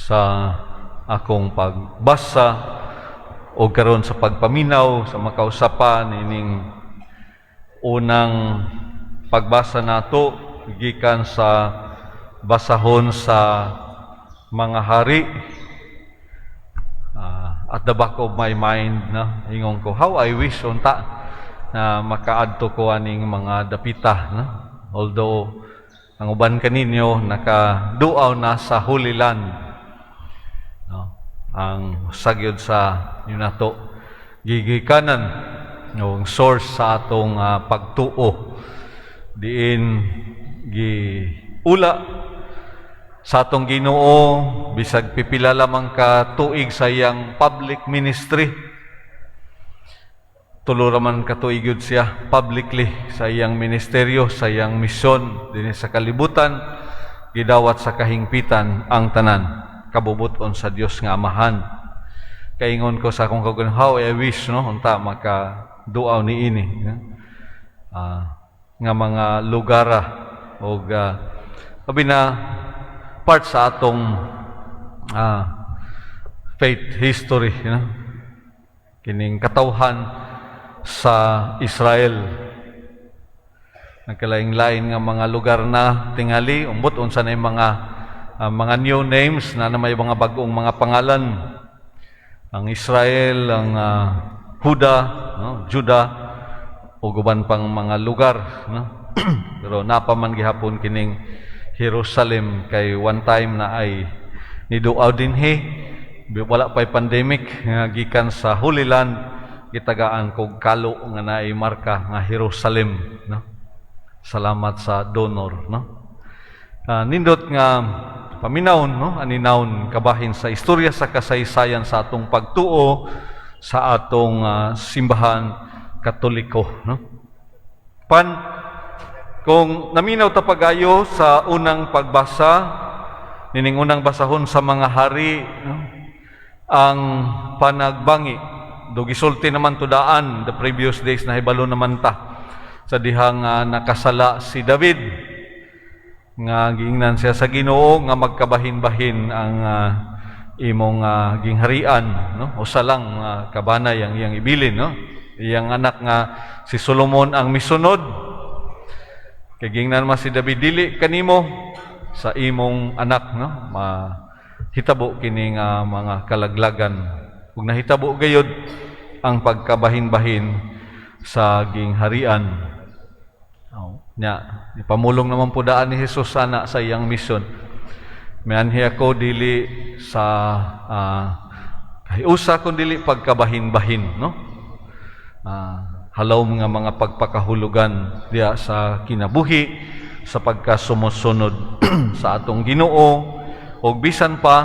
sa akong pagbasa o karon sa pagpaminaw sa makausapan ining unang pagbasa nato gikan sa basahon sa mga hari. At the back of my mind na ingon ko, how I wish unta na makaadto ko aning mga dapita na. Although ang uban kaninyo nakaduaw na sa Holy Land, no? Ang sagyod sa yunato gigikanan ng source sa atong pagtuo diin giula sa atong Ginoo bisag pipila lamang ka tuig sa iyang public ministry. Tulo raman ka tuig yun siya publicly sa iyang ministeryo, sa iyang misyon dinhi sa kalibutan, gidawat sa kahingpitan ang tanan kabubuton sa Dios nga Amahan. Kaingon ko sa akong kaugalingon, how I wish no unta maka duaw niini nga mga lugara o sabi na part sa atong faith history, kining katawhan sa Israel. Nagkalaing-lain nga mga lugar na tingali, umbot unsa na mga new names na may mga bag-ong mga pangalan. Ang Israel, ang Huda, Juda, o guban pang mga lugar, pero napaman gihapon kining Jerusalem kay one time na ay niduaw dinhi, wala pa'y pandemic nga gikan sa Holy Land gitagaan kog kalo nga naay marka nga Jerusalem, no? Salamat sa donor, no? Nindot nga paminawon, no? Aninawon kabahin sa istorya sa kasaysayan sa atong pagtuo sa atong simbahan Katoliko, no? Kung naminaw ta pagayo sa unang pagbasa, nining unang basahon sa mga hari, no? Ang panagbangi, do gisulti naman tudaan the previous days na hibalo naman ta sa dihang nakasala si David, nga giingnan siya sa Ginoo nga magkabahin-bahin ang imong gingharian, no? Usa lang kabanay ang iyang ibilin, no? Iyang anak nga si Solomon ang misunod. Kay gingnan man si David, dili kanimo sa imong anak, no? Mahitabo kini nga mga kalaglagan. Ug nahitabo gayud ang pagkabahin-bahin sa gingharian. Nya, ipamulong naman po daan ni Jesus sana sa iyang misyon. Mianhi ako dili sa usa kun dili pagkabahin-bahin, no? Halaw mga pagpakahulugan diya sa kinabuhi, sa pagkasumusunod sa atong Ginoo, o bisan pa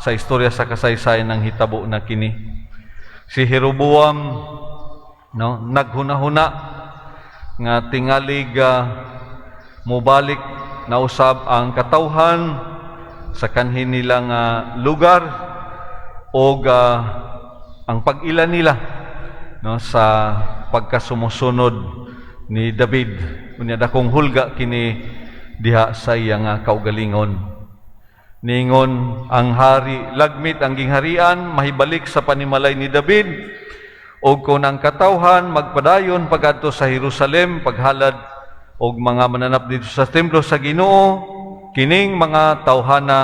sa istorya sa kasaysayan ng hitabo na kini. Si Jeroboam, no, naghuna-huna nga tingalig mubalik na usab ang katawhan sa kanhin nilang lugar o ang pag-ila nila, no, sa pagkasumusunod ni David. Unya dakong hulga kini diha sa iyang kaugalingon. Ningon ang hari, lagmit ang gingharian, mahibalik sa panimalay ni David, o kung ang katawhan magpadayon pagadto sa Jerusalem, paghalad og mga mananap dito sa templo sa Ginoo, kining mga tawhana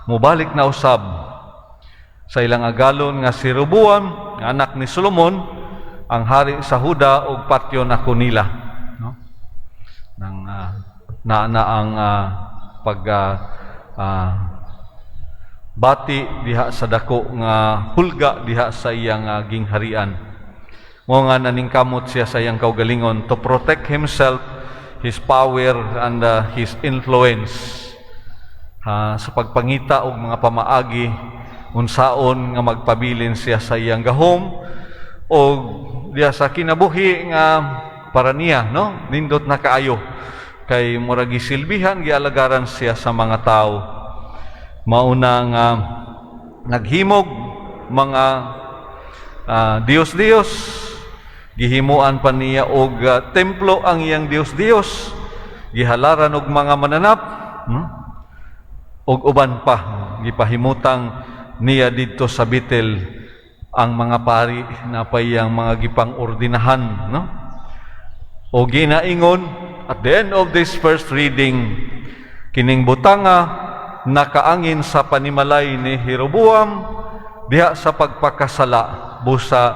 mubalik na usab sa ilang agalon nga si Rehoboam, nga anak ni Solomon, ang hari sa Huda og patyo na kunila, no? Nang ang bati diha sa dako nga hulga diha sa iyang gingharian. Mo nga naningkamot siya sa iyang kaugalingon to protect himself, his power and his influence, sa pagpangita og mga pamaagi unsaon nga magpabilin siya sa iyang gahom o diya sa kinabuhi nga para niya, no? Nindot na kaayo kay murag gisilbihan, gialagaran siya sa mga tao. Mauna nga naghimog mga Dios-Dios, gihimuan pa niya og templo ang iyang Dios-Dios, gihalaran og mga mananap, ug uban pa gipahimutang niya didto sa Betel ang mga pari na payang mga gipang-ordinahan, no? O ginaingon at the end of this first reading, kining butanga nakaangin sa panimalay ni Jeroboam diha sa pagpakasala busa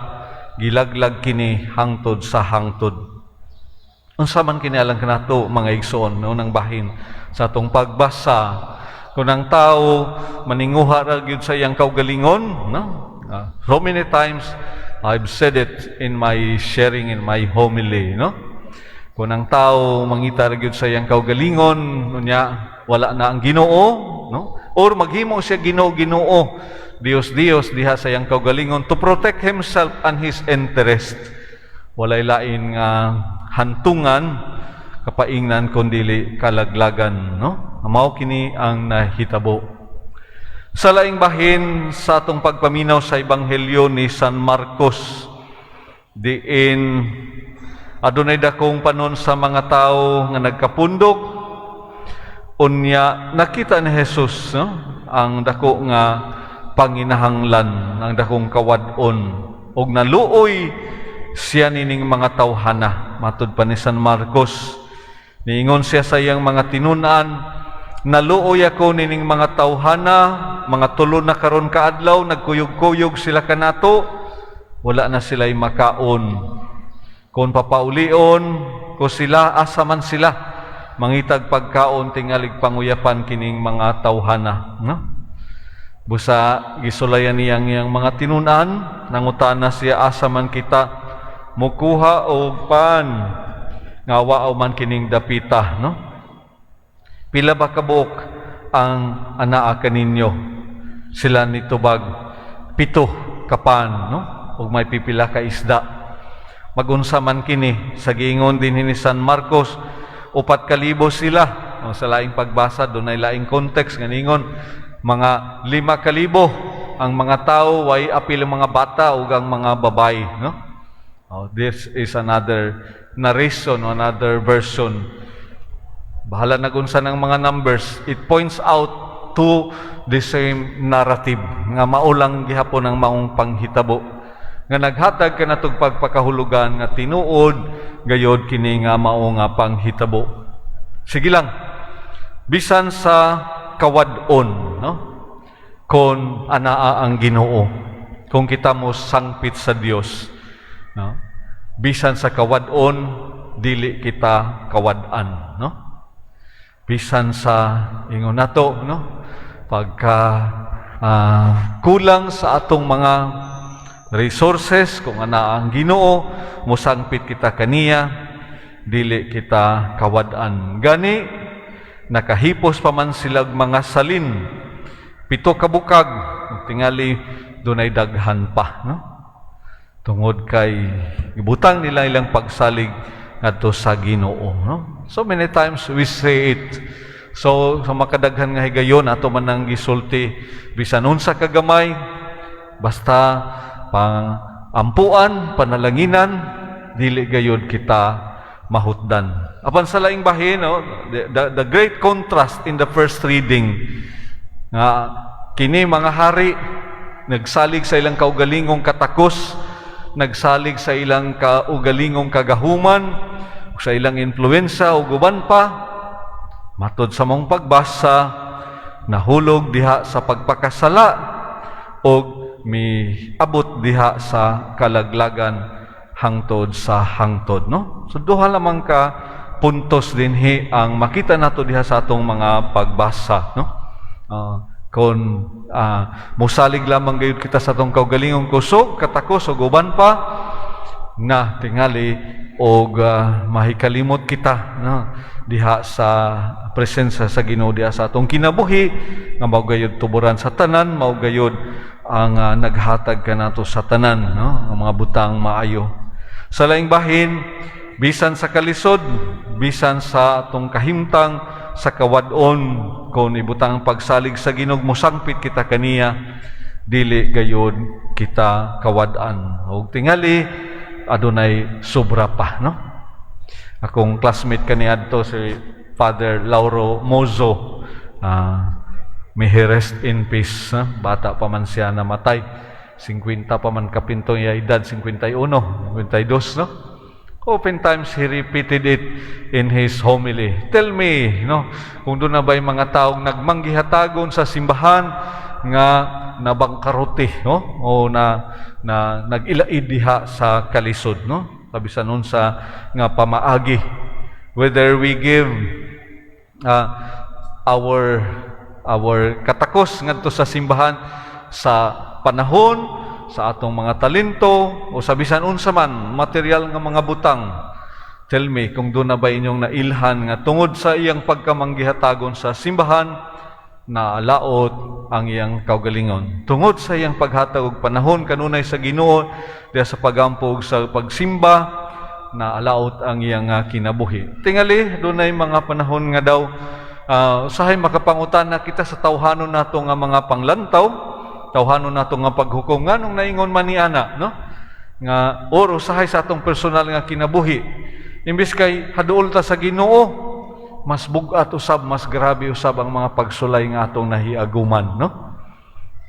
gilaglag kini hangtod sa hangtod. Unsa man kini alang kanato mga igsoon no nang bahin sa atong pagbasa kung ang tao maninguha ra gyud sa iyang kaugalingon, no? So many times I've said it in my sharing in my homily, no? Kung ang tao mangita ra gyud sa iyang kaugalingon, unya wala na ang Ginoo, no? Or maghimo siya Ginoo, Dios diha sa iyang kaugalingon to protect himself and his interest. Walay lain nga hantungan kapaingnan kundili kalaglagan, no? Mao kini ang nahitabo. Sa laing bahin sa atong pagpaminaw sa Ebanghelyo ni San Marcos, diin adunay dakong panon sa mga tao nga nagkapundok, unya nakita ni Jesus, no? Ang dako nga panginahanglan, ang dakong kawad-on, ug naluoy siya nining mga tawhana. Matud pa ni San Marcos, niingon siya sa iyang mga tinunan, naluoy ako nining mga tawhana, mga tulo na karon kaadlaw, nagkuyog-kuyog sila kanato, wala na sila'y makaon. Kung papaulion ko sila, asa man sila, mangitag pagkaon tingalig panguyapan kining mga tawhana, no? Busa gisulayan niyang iyang mga tinunan, nangutana siya asa man kita mukuha og pan nga waaw man kining dapita, no? Pila ba kabuok ang anaa kaninyo? Sila nitubag 7 kapan, no? Ug may pipila ka isda. Magunsa man kini sa giingon din ni San Marcos, 4,000 sila. O, sa laing pagbasa dunay laing context nga ningon mga 5,000 ang mga tao, way apil ang mga bata ug ang mga babay, no? This is another narration, another version. Bahala na gunsa ng mga numbers, it points out to the same narrative nga maulang gihapon ang maong panghitabo nga naghatag kanatog pagpakahulugan nga tinuod gayod kini nga mao nga panghitabo. Sige lang, bisan sa kawad-on, no? Kung anaa ang Ginoo, kung kita mo sangpit sa Dios, no? Bisan sa kawad-on, dili kita kawad-an, no? Bisan sa ingon nato, no? Pagka kulang sa atong mga resources, kung anaa ang Ginoo, musangpit kita kaniya, dili kita kawad-an. Gani nakahipos pa man silag mga salin, 7 kabukag, tingali dunay daghan pa, no? Tungod kay ibutang nila ilang pagsalig ngadto sa Ginoo, no? So many times we say it. So sa makadaghan nga higayon ato man nang gisulti bisan unsa kagamay, basta pang ampuan, panalanginan, dili gayud kita mahutdan. Apan sa laing bahin, no, the great contrast in the first reading nga kini mga hari nagsalig sa ilang kaugalingong katakos, nagsalig sa ilang kaugalingong kagahuman, sa ilang influensya o guban pa, matod sa mong pagbasa, nahulog diha sa pagpakasala o miabot diha sa kalaglagan hangtod sa hangtod, no? So duha lamang ka puntos dinhi ang makita nato diha sa atong mga pagbasa, no? Kung musalig lamang gayud kita sa atong kaugalingong kusog, katakos o guban pa, na tingali og mahikalimot kita, no? Diha sa presensya sa Ginoo diha sa atong kinabuhi nga mao gayud tuburan sa tanan, mao gayud ang naghatag kanato sa tanan, no? Ang mga butang maayo. Sa laing bahin, bisan sa kalisod, bisan sa atong kahimtang sa kawad-on, kung ibutang pagsalig sa Ginoo, mosangpit kita kaniya, dili gayud kita kawad-an. Og tingali adunay sobra pa, no? Akong classmate kaniadto si Father Lauro Mozo, may he rest in peace. Bata pa man siya namatay. 50 pa man kapintong iya edad, 51, 52, no? Oftentimes, he repeated it in his homily. Tell me, no, kung doon na ba yung mga taong nagmanggihatagon sa simbahan nga nabangkarote, no? O nag-ilaid diha sa kalisod, no? Kabisan nun sa nga pamaagi. Whether we give our katakos ngadto sa simbahan sa panahon, sa atong mga talento, o sa bisan unsa man material nga mga butang. Tell me kung doon na ba inyong nailhan nga tungod sa iyang pagkamanggihatagon sa simbahan, na alaot ang iyang kaugalingon. Tungod sa iyang paghatag og panahon kanunay sa Ginoo diya sa pagampog sa pagsimba, na alaot ang iyang kinabuhi. Tingali dunay mga panahon nga daw usahay makapangutan na kita sa tawhanon nato nga mga panglantaw, tawhanon nato nga paghukom nganong naingon man ni ana, no? Nga or usahay sa atong personal nga kinabuhi. Imbis kay haduol ta sa Ginoo, mas bugat usab, mas grabe usab ang mga pagsulay nga atong nahiaguman, no?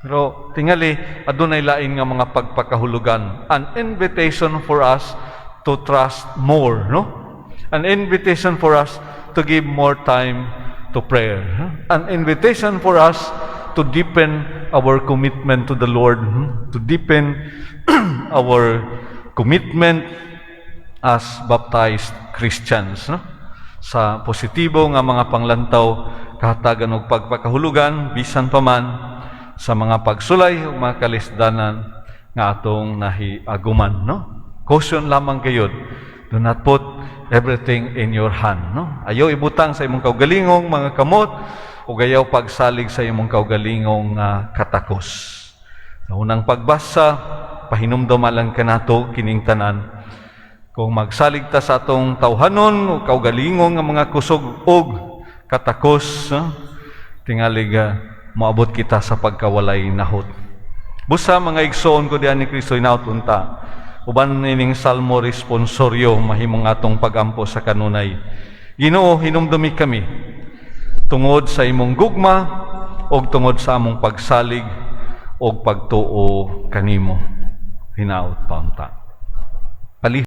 Pero tingali adunay lain nga mga pagpakahulugan. An invitation for us to trust more, no? An invitation for us to give more time to prayer. An invitation for us to deepen our commitment to the Lord, to deepen our commitment as baptized Christians, no? Sa positibo nga mga panglantaw, kahatagan og pagpakahulugan bisan pa man sa mga pagsulay ug mga kalisdanan nga atong nahiaguman, no? Caution lamang kayod. Do not put everything in your hand, no? Ayaw ibutang sa imong kaugalingong mga kamot o ayaw pagsalig sa imong kaugalingong katakos. Sa unang pagbasa, pahinumduma lang kanato kining tanan. Kung magsalig ta sa atong tawhanon o kaugalingong nga mga kusog og katakos, tingalig moabot kita sa pagkawalay nahot. Busa mga igsoon ko diyan ni Kristo hinaut unta. Uban nining salmo responsoryo mahimong atong pagampo sa kanunay. Ginoo, hinumdumi kami tungod sa imong gugma o tungod sa among pagsalig o pagtuo kanimo. Hinaut pa unta.